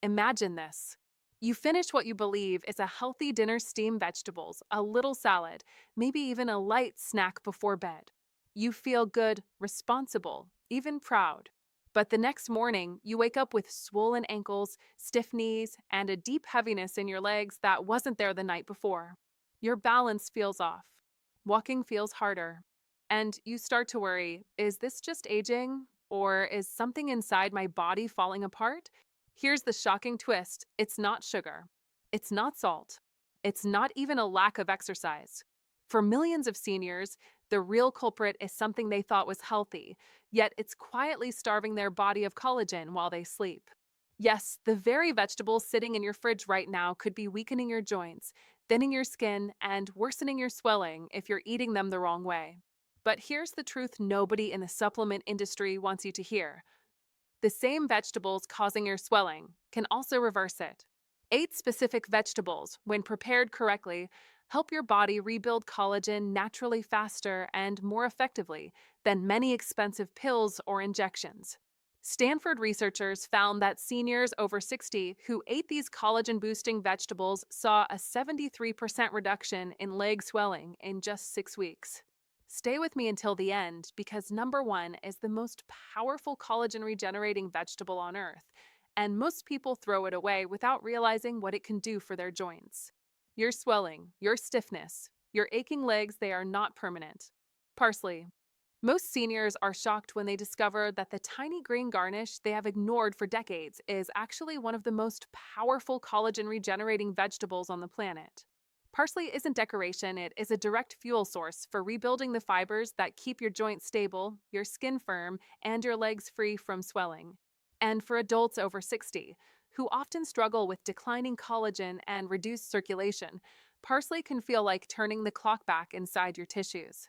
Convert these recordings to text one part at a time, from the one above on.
Imagine this. You finish what you believe is a healthy dinner: steamed vegetables, a little salad, maybe even a light snack before bed. You feel good, responsible, even proud. But the next morning, you wake up with swollen ankles, stiff knees, and a deep heaviness in your legs that wasn't there the night before. Your balance feels off. Walking feels harder. And you start to worry, is this just aging? Or is something inside my body falling apart? Here's the shocking twist: it's not sugar, it's not salt, it's not even a lack of exercise. For millions of seniors, the real culprit is something they thought was healthy, yet it's quietly starving their body of collagen while they sleep. Yes, the very vegetables sitting in your fridge right now could be weakening your joints, thinning your skin, and worsening your swelling if you're eating them the wrong way. But here's the truth nobody in the supplement industry wants you to hear: the same vegetables causing your swelling can also reverse it. 8 specific vegetables, when prepared correctly, help your body rebuild collagen naturally, faster and more effectively than many expensive pills or injections. Stanford researchers found that seniors over 60 who ate these collagen boosting vegetables saw a 73% reduction in leg swelling in just 6 weeks. Stay with me until the end, because number one is the most powerful collagen regenerating vegetable on earth, and most people throw it away without realizing what it can do for their joints. Your swelling, your stiffness, your aching legs, they are not permanent. Parsley. Most seniors are shocked when they discover that the tiny green garnish they have ignored for decades is actually one of the most powerful collagen regenerating vegetables on the planet. Parsley isn't decoration, it is a direct fuel source for rebuilding the fibers that keep your joints stable, your skin firm, and your legs free from swelling. And for adults over 60, who often struggle with declining collagen and reduced circulation, parsley can feel like turning the clock back inside your tissues.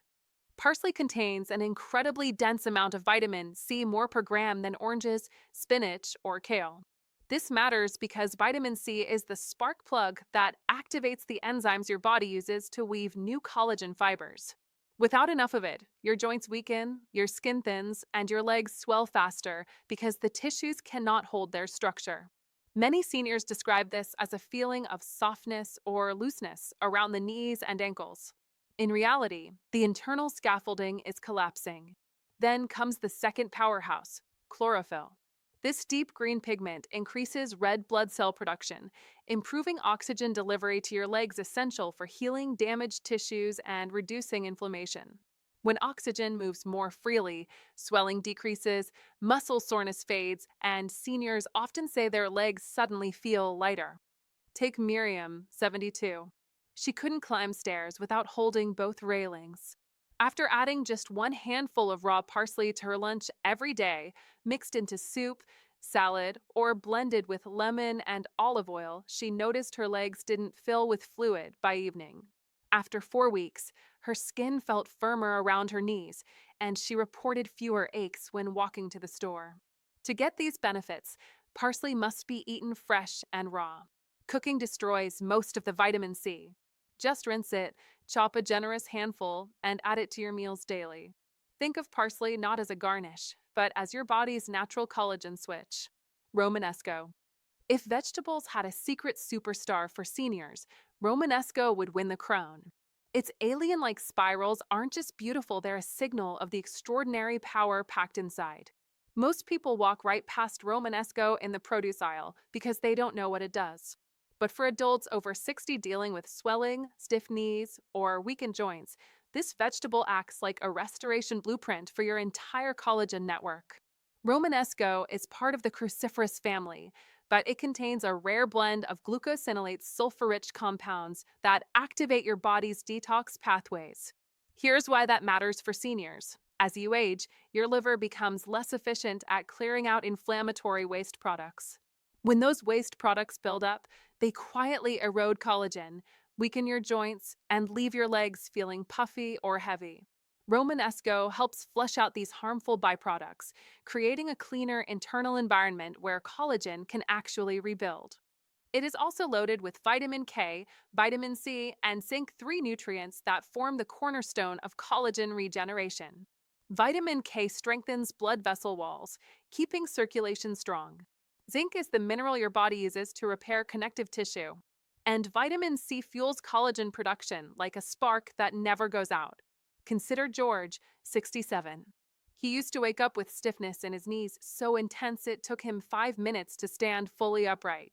Parsley contains an incredibly dense amount of vitamin C, more per gram than oranges, spinach, or kale. This matters because vitamin C is the spark plug that activates the enzymes your body uses to weave new collagen fibers. Without enough of it, your joints weaken, your skin thins, and your legs swell faster because the tissues cannot hold their structure. Many seniors describe this as a feeling of softness or looseness around the knees and ankles. In reality, the internal scaffolding is collapsing. Then comes the second powerhouse: chlorophyll. This deep green pigment increases red blood cell production, improving oxygen delivery to your legs, essential for healing damaged tissues and reducing inflammation. When oxygen moves more freely, swelling decreases, muscle soreness fades, and seniors often say their legs suddenly feel lighter. Take Miriam, 72. She couldn't climb stairs without holding both railings. After adding just one handful of raw parsley to her lunch every day, mixed into soup, salad, or blended with lemon and olive oil, she noticed her legs didn't fill with fluid by evening. After 4 weeks, her skin felt firmer around her knees, and she reported fewer aches when walking to the store. To get these benefits, parsley must be eaten fresh and raw. Cooking destroys most of the vitamin C. Just rinse it, chop a generous handful, and add it to your meals daily. Think of parsley not as a garnish, but as your body's natural collagen switch. Romanesco. If vegetables had a secret superstar for seniors, Romanesco would win the crown. Its alien-like spirals aren't just beautiful, they're a signal of the extraordinary power packed inside. Most people walk right past Romanesco in the produce aisle because they don't know what it does. But for adults over 60 dealing with swelling, stiff knees, or weakened joints, this vegetable acts like a restoration blueprint for your entire collagen network. Romanesco is part of the cruciferous family, but it contains a rare blend of glucosinolates, sulfur-rich compounds that activate your body's detox pathways. Here's why that matters for seniors. As you age, your liver becomes less efficient at clearing out inflammatory waste products. When those waste products build up, they quietly erode collagen, weaken your joints, and leave your legs feeling puffy or heavy. Romanesco helps flush out these harmful byproducts, creating a cleaner internal environment where collagen can actually rebuild. It is also loaded with vitamin K, vitamin C, and zinc, 3 nutrients that form the cornerstone of collagen regeneration. Vitamin K strengthens blood vessel walls, keeping circulation strong. Zinc is the mineral your body uses to repair connective tissue. And vitamin C fuels collagen production like a spark that never goes out. Consider George, 67. He used to wake up with stiffness in his knees so intense it took him 5 minutes to stand fully upright.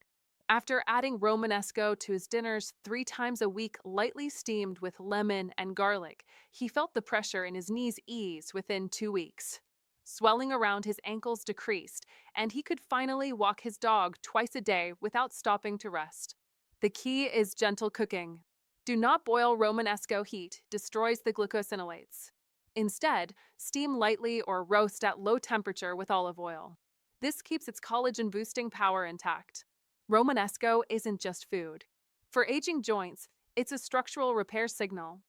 After adding Romanesco to his dinners 3 times a week, lightly steamed with lemon and garlic, he felt the pressure in his knees ease within 2 weeks. Swelling around his ankles decreased, and he could finally walk his dog twice a day without stopping to rest. The key is gentle cooking. Do not boil Romanesco. Heat destroys the glucosinolates. Instead, steam lightly or roast at low temperature with olive oil. This keeps its collagen boosting power intact. Romanesco isn't just food. For aging joints, it's a structural repair signal.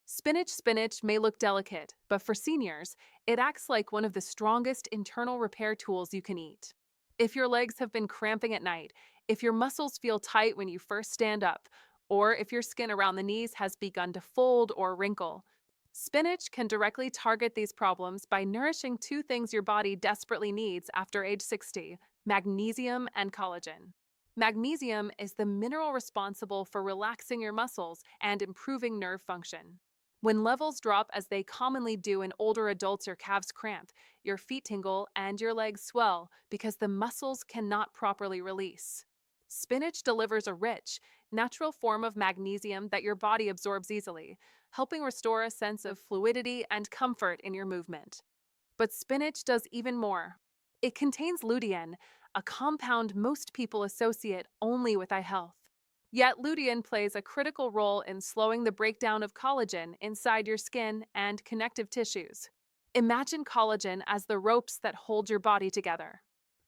Spinach may look delicate, but for seniors, it acts like one of the strongest internal repair tools you can eat. If your legs have been cramping at night, if your muscles feel tight when you first stand up, or if your skin around the knees has begun to fold or wrinkle, spinach can directly target these problems by nourishing two things your body desperately needs after age 60: magnesium and collagen. Magnesium is the mineral responsible for relaxing your muscles and improving nerve function. When levels drop, as they commonly do in older adults, your calves cramp, your feet tingle, and your legs swell because the muscles cannot properly release. Spinach delivers a rich, natural form of magnesium that your body absorbs easily, helping restore a sense of fluidity and comfort in your movement. But spinach does even more. It contains lutein, a compound most people associate only with eye health. Yet lutein plays a critical role in slowing the breakdown of collagen inside your skin and connective tissues. Imagine collagen as the ropes that hold your body together.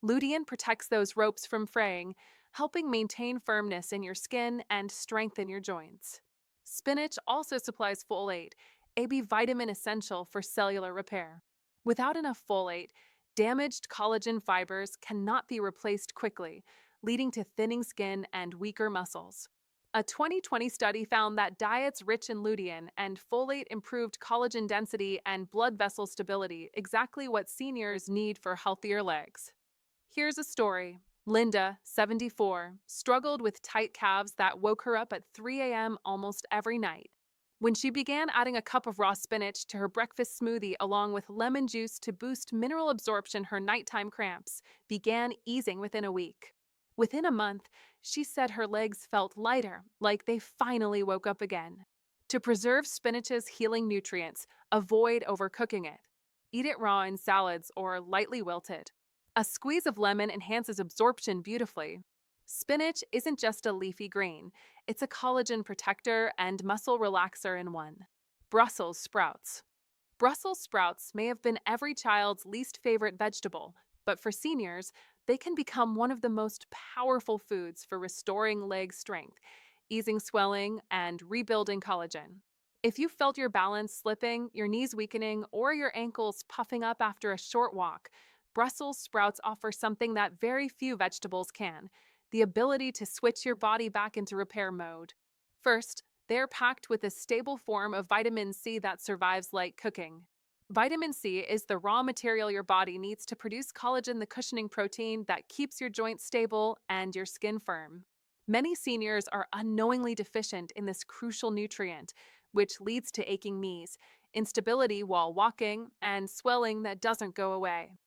Lutein protects those ropes from fraying, helping maintain firmness in your skin and strengthen your joints. Spinach also supplies folate, a B vitamin essential for cellular repair. Without enough folate, damaged collagen fibers cannot be replaced quickly, leading to thinning skin and weaker muscles. A 2020 study found that diets rich in lutein and folate improved collagen density and blood vessel stability, exactly what seniors need for healthier legs. Here's a story. Linda, 74, struggled with tight calves that woke her up at 3 a.m. almost every night. When she began adding a cup of raw spinach to her breakfast smoothie along with lemon juice to boost mineral absorption, her nighttime cramps began easing within a week. Within a month, she said her legs felt lighter, like they finally woke up again. To preserve spinach's healing nutrients, avoid overcooking it. Eat it raw in salads or lightly wilted. A squeeze of lemon enhances absorption beautifully. Spinach isn't just a leafy green, it's a collagen protector and muscle relaxer in one. Brussels sprouts. Brussels sprouts may have been every child's least favorite vegetable, but for seniors, they can become one of the most powerful foods for restoring leg strength, easing swelling, and rebuilding collagen. If you felt your balance slipping, your knees weakening, or your ankles puffing up after a short walk, Brussels sprouts offer something that very few vegetables can: the ability to switch your body back into repair mode. First, they're packed with a stable form of vitamin C that survives light cooking. Vitamin C is the raw material your body needs to produce collagen, the cushioning protein that keeps your joints stable and your skin firm. Many seniors are unknowingly deficient in this crucial nutrient, which leads to aching knees, instability while walking, and swelling that doesn't go away.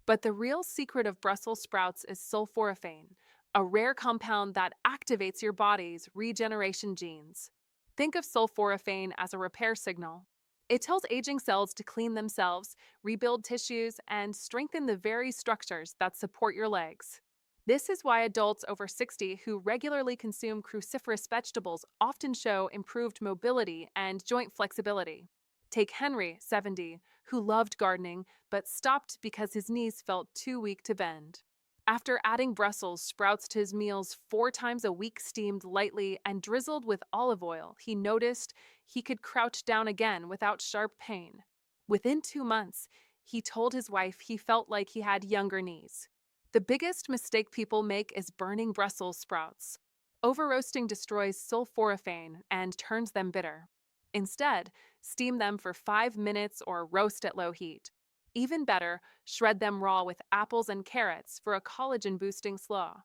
But the real secret of Brussels sprouts is sulforaphane, a rare compound that activates your body's regeneration genes. Think of sulforaphane as a repair signal. It tells aging cells to clean themselves, rebuild tissues, and strengthen the very structures that support your legs. This is why adults over 60 who regularly consume cruciferous vegetables often show improved mobility and joint flexibility. Take Henry, 70, who loved gardening but stopped because his knees felt too weak to bend. After adding Brussels sprouts to his meals 4 times a week, steamed lightly and drizzled with olive oil, he noticed he could crouch down again without sharp pain. Within 2 months, he told his wife he felt like he had younger knees. The biggest mistake people make is burning Brussels sprouts. Over-roasting destroys sulforaphane and turns them bitter. Instead, steam them for 5 minutes or roast at low heat. Even better, shred them raw with apples and carrots for a collagen-boosting slaw.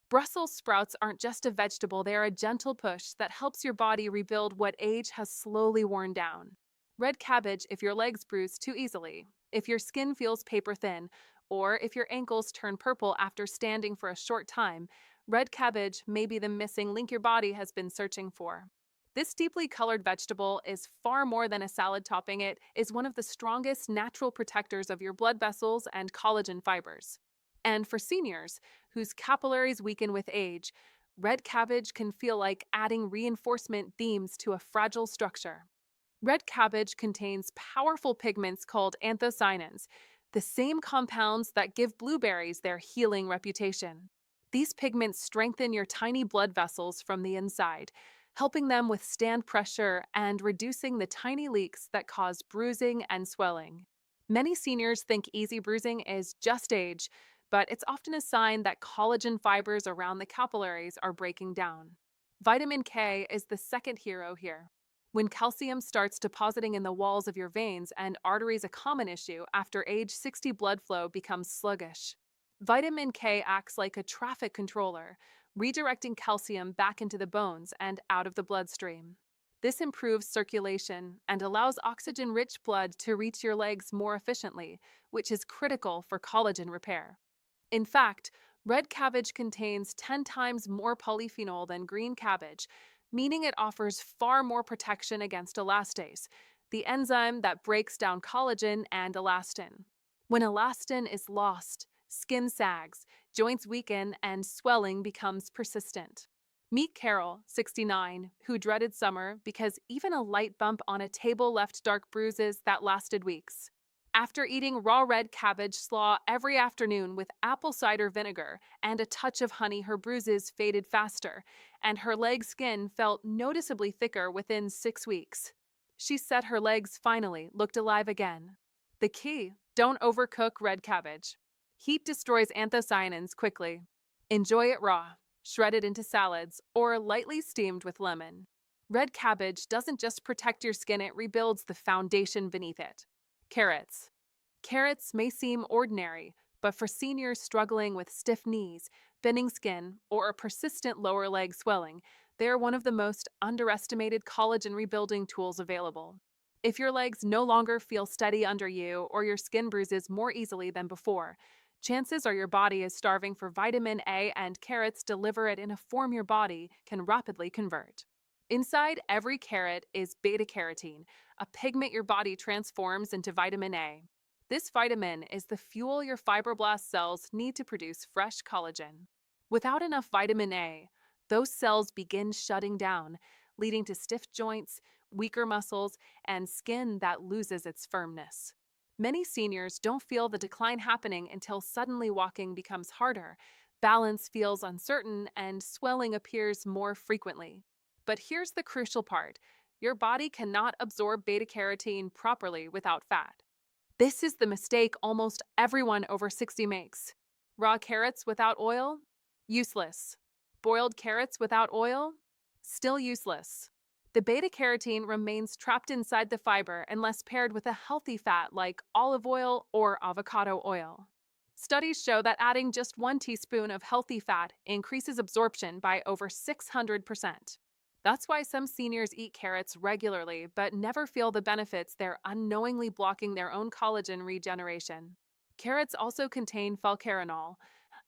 Brussels sprouts aren't just a vegetable, they are a gentle push that helps your body rebuild what age has slowly worn down. Red cabbage if your legs bruise too easily, if your skin feels paper thin, or if your ankles turn purple after standing for a short time, red cabbage may be the missing link your body has been searching for. This deeply colored vegetable is far more than a salad topping. It is one of the strongest natural protectors of your blood vessels and collagen fibers. And for seniors, whose capillaries weaken with age, red cabbage can feel like adding reinforcement beams to a fragile structure. Red cabbage contains powerful pigments called anthocyanins, the same compounds that give blueberries their healing reputation. These pigments strengthen your tiny blood vessels from the inside, helping them withstand pressure and reducing the tiny leaks that cause bruising and swelling. Many seniors think easy bruising is just age, but it's often a sign that collagen fibers around the capillaries are breaking down. Vitamin K is the second hero here. When calcium starts depositing in the walls of your veins and arteries, a common issue after age 60, blood flow becomes sluggish. Vitamin K acts like a traffic controller, redirecting calcium back into the bones and out of the bloodstream. This improves circulation and allows oxygen-rich blood to reach your legs more efficiently, which is critical for collagen repair. In fact, red cabbage contains 10 times more polyphenol than green cabbage, meaning it offers far more protection against elastase, the enzyme that breaks down collagen and elastin. When elastin is lost, skin sags, joints weaken, and swelling becomes persistent. Meet Carol, 69, who dreaded summer because even a light bump on a table left dark bruises that lasted weeks. After eating raw red cabbage slaw every afternoon with apple cider vinegar and a touch of honey, her bruises faded faster, and her leg skin felt noticeably thicker within 6 weeks. She said her legs finally looked alive again. The key: don't overcook red cabbage. Heat destroys anthocyanins quickly. Enjoy it raw, shredded into salads, or lightly steamed with lemon. Red cabbage doesn't just protect your skin, it rebuilds the foundation beneath it. Carrots. Carrots may seem ordinary, but for seniors struggling with stiff knees, thinning skin, or a persistent lower leg swelling, they are one of the most underestimated collagen rebuilding tools available. If your legs no longer feel steady under you or your skin bruises more easily than before, chances are your body is starving for vitamin A, and carrots deliver it in a form your body can rapidly convert. Inside every carrot is beta-carotene, a pigment your body transforms into vitamin A. This vitamin is the fuel your fibroblast cells need to produce fresh collagen. Without enough vitamin A, those cells begin shutting down, leading to stiff joints, weaker muscles, and skin that loses its firmness. Many seniors don't feel the decline happening until suddenly walking becomes harder, balance feels uncertain, and swelling appears more frequently. But here's the crucial part: your body cannot absorb beta-carotene properly without fat. This is the mistake almost everyone over 60 makes. Raw carrots without oil? Useless. Boiled carrots without oil? Still useless. The beta-carotene remains trapped inside the fiber unless paired with a healthy fat like olive oil or avocado oil. Studies show that adding just 1 teaspoon of healthy fat increases absorption by over 600%. That's why some seniors eat carrots regularly but never feel the benefits. They're unknowingly blocking their own collagen regeneration. Carrots also contain falcarinol,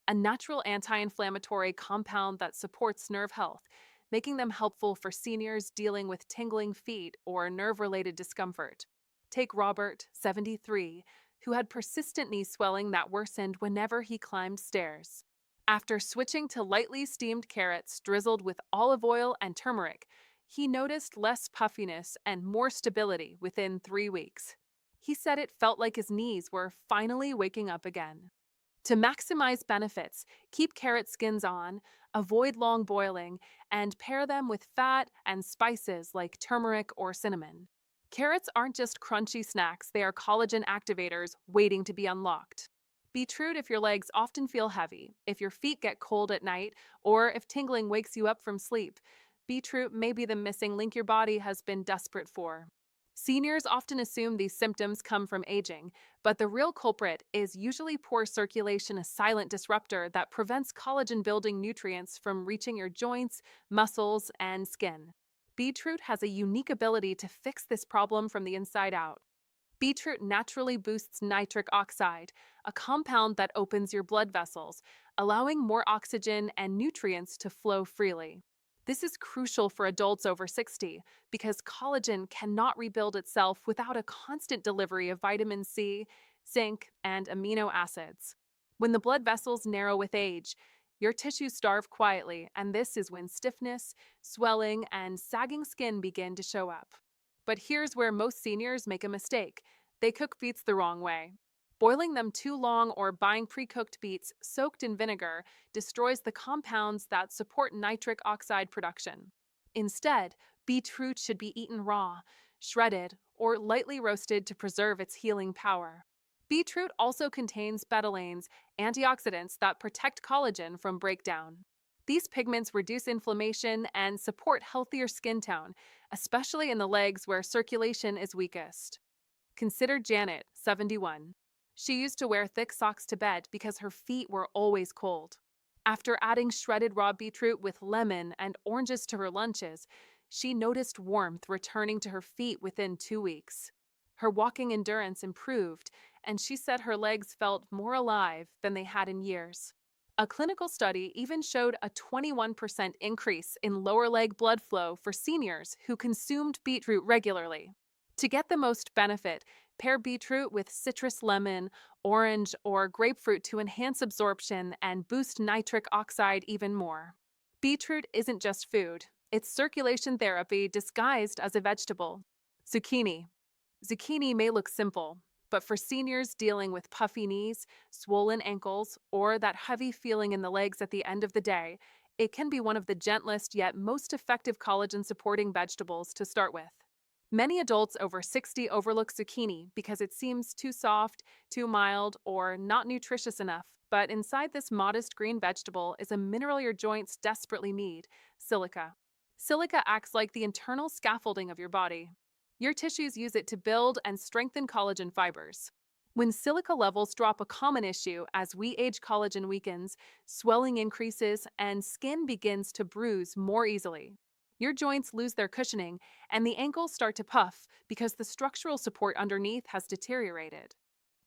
a natural anti-inflammatory compound that supports nerve health, making them helpful for seniors dealing with tingling feet or nerve-related discomfort. Take Robert, 73, who had persistent knee swelling that worsened whenever he climbed stairs. After switching to lightly steamed carrots drizzled with olive oil and turmeric, he noticed less puffiness and more stability within 3 weeks. He said it felt like his knees were finally waking up again. To maximize benefits, keep carrot skins on, avoid long boiling, and pair them with fat and spices like turmeric or cinnamon. Carrots aren't just crunchy snacks, they are collagen activators waiting to be unlocked. Beetroot if your legs often feel heavy, if your feet get cold at night, or if tingling wakes you up from sleep. Beetroot may be the missing link your body has been desperate for. Seniors often assume these symptoms come from aging, but the real culprit is usually poor circulation, a silent disruptor that prevents collagen building nutrients from reaching your joints, muscles, and skin. Beetroot has a unique ability to fix this problem from the inside out. Beetroot naturally boosts nitric oxide, a compound that opens your blood vessels, allowing more oxygen and nutrients to flow freely. This is crucial for adults over 60 because collagen cannot rebuild itself without a constant delivery of vitamin C, zinc, and amino acids. When the blood vessels narrow with age, your tissues starve quietly, and this is when stiffness, swelling, and sagging skin begin to show up. But here's where most seniors make a mistake. They cook beets the wrong way. Boiling them too long or buying pre-cooked beets soaked in vinegar destroys the compounds that support nitric oxide production. Instead, beetroot should be eaten raw, shredded, or lightly roasted to preserve its healing power. Beetroot also contains betalains, antioxidants that protect collagen from breakdown. These pigments reduce inflammation and support healthier skin tone, especially in the legs where circulation is weakest. Consider Janet, 71. She used to wear thick socks to bed because her feet were always cold. After adding shredded raw beetroot with lemon and oranges to her lunches, she noticed warmth returning to her feet within 2 weeks. Her walking endurance improved, and she said her legs felt more alive than they had in years. A clinical study even showed a 21% increase in lower leg blood flow for seniors who consumed beetroot regularly. To get the most benefit, pair beetroot with citrus lemon, orange, or grapefruit to enhance absorption and boost nitric oxide even more. Beetroot isn't just food, it's circulation therapy disguised as a vegetable. Zucchini. Zucchini may look simple, but for seniors dealing with puffy knees, swollen ankles, or that heavy feeling in the legs at the end of the day, it can be one of the gentlest yet most effective collagen-supporting vegetables to start with. Many adults over 60 overlook zucchini because it seems too soft, too mild, or not nutritious enough. But inside this modest green vegetable is a mineral your joints desperately need: silica. Silica acts like the internal scaffolding of your body. Your tissues use it to build and strengthen collagen fibers. When silica levels drop, a common issue as we age, collagen weakens, swelling increases, and skin begins to bruise more easily. Your joints lose their cushioning, and the ankles start to puff because the structural support underneath has deteriorated.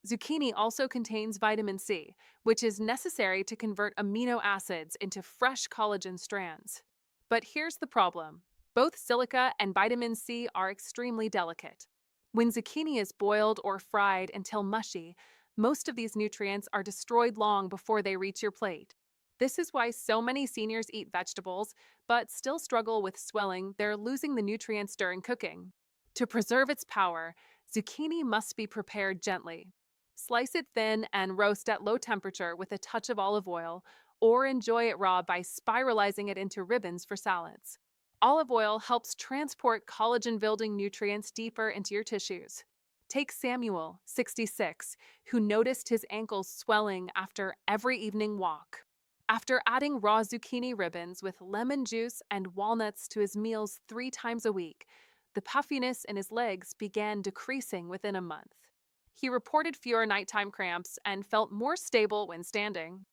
Zucchini also contains vitamin C, which is necessary to convert amino acids into fresh collagen strands. But here's the problem. Both silica and vitamin C are extremely delicate. When zucchini is boiled or fried until mushy, most of these nutrients are destroyed long before they reach your plate. This is why so many seniors eat vegetables, but still struggle with swelling. They're losing the nutrients during cooking. To preserve its power, zucchini must be prepared gently. Slice it thin and roast at low temperature with a touch of olive oil, or enjoy it raw by spiralizing it into ribbons for salads. Olive oil helps transport collagen-building nutrients deeper into your tissues. Take Samuel, 66, who noticed his ankles swelling after every evening walk. After adding raw zucchini ribbons with lemon juice and walnuts to his meals 3 times a week, the puffiness in his legs began decreasing within a month. He reported fewer nighttime cramps and felt more stable when standing.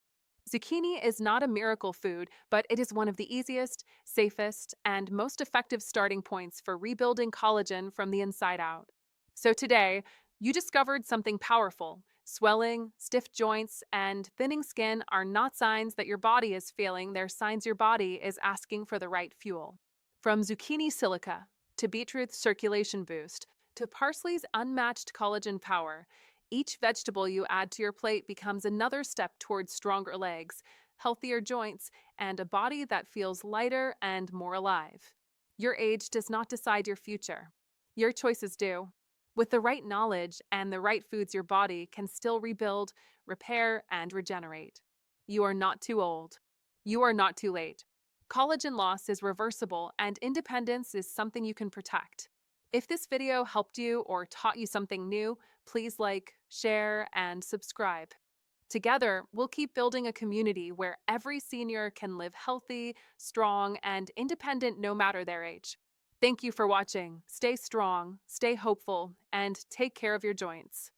Zucchini is not a miracle food, but it is one of the easiest, safest, and most effective starting points for rebuilding collagen from the inside out. So today, you discovered something powerful. Swelling, stiff joints, and thinning skin are not signs that your body is failing, they're signs your body is asking for the right fuel. From zucchini silica, to beetroot's circulation boost, to parsley's unmatched collagen power, each vegetable you add to your plate becomes another step towards stronger legs, healthier joints, and a body that feels lighter and more alive. Your age does not decide your future. Your choices do. With the right knowledge and the right foods, your body can still rebuild, repair, and regenerate. You are not too old. You are not too late. Collagen loss is reversible, and independence is something you can protect. If this video helped you or taught you something new, please like, share, and subscribe. Together, we'll keep building a community where every senior can live healthy, strong, and independent no matter their age. Thank you for watching. Stay strong, stay hopeful, and take care of your joints.